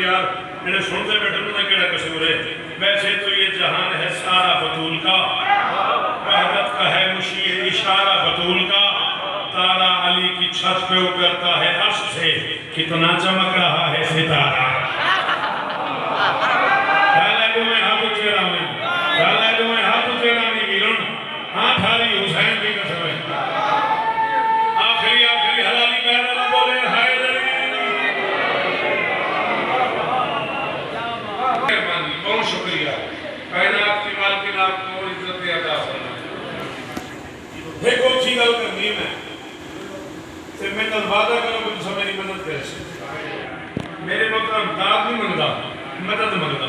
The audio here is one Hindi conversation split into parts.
यार मेरे सुनते बैठे उन्होंने केड़ा कसूर है। वैसे तो ये जहान है सारा बतूल का, वहदत का है मुशीर इशारा बतूल का। तारा अली की छत पे उतरता है अर्श से, कितना चमक रहा है सितारा। हाँ थारी हुसैन की कसम है। आखिरी आखिरी हलाली पहले ना बोले हैदरी। बहुत शुक्रिया कायनात की मालकिन आपको इज्जत अता फरमाए। देखो अच्छी गल करनी है ते मैं कल वादा करो कि तुम मेरी मदद करे। मेरे मतलब दाद नहीं मंगता, मदद मंगता।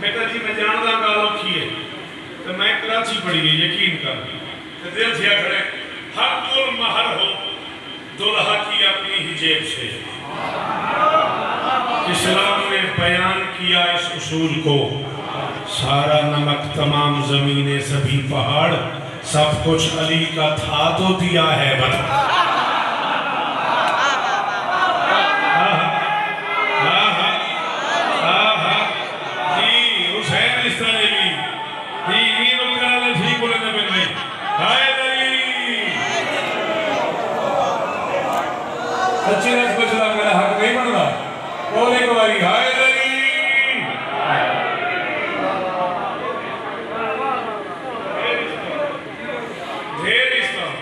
बेटा जी मैं जानदा गल औखी है तो मैं कराची पढ़ी है, यकीन कर तो दिल से खड़े हर दुल महर हो दुल्हा की अपनी ही जेब से। इस्लाम ने बयान किया इस उसूल को, सारा नमक तमाम जमीनें सभी पहाड़ सब कुछ अली का था तो दिया है बता। सच्ची रस बचला मेरा हक नहीं बनता। बोल एक बारी हैदरी। ढेर इस्लाम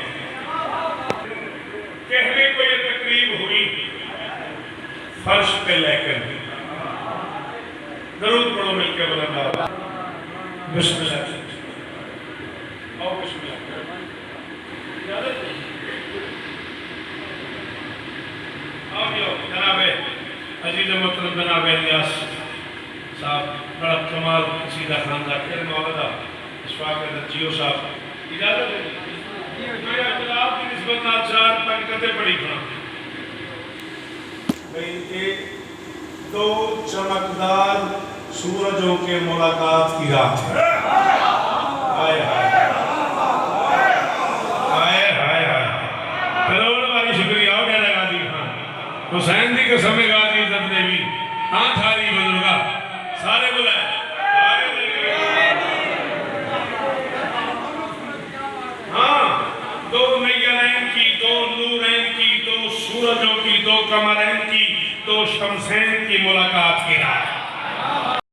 कहने को ये तकरीब हुई फर्श पे लेकर दरूद पढ़ो मिलकर बोला बिस्मिल्लाह। आओ बिस्मिल्लाह। जनाबे अजीज मोहतरम जनाब इलियास साहब बड़ा कमाल कसीदा खानदार तेरे मौलाना इशफाक जियो साहब इजाजत है आपकी निस्बत ना चार पांच कते पड़ी था भाई। एक दो चमकदार सूरजों के मुलाकात की रात है। हाय हाय हाय हाय हाय करोड़ वाली शुक्रिया हो गया गाजी खान हुसैन दी कसम गाजी इज्जत देवी। हाँ थारी बुजुर्गा सारे बुलाए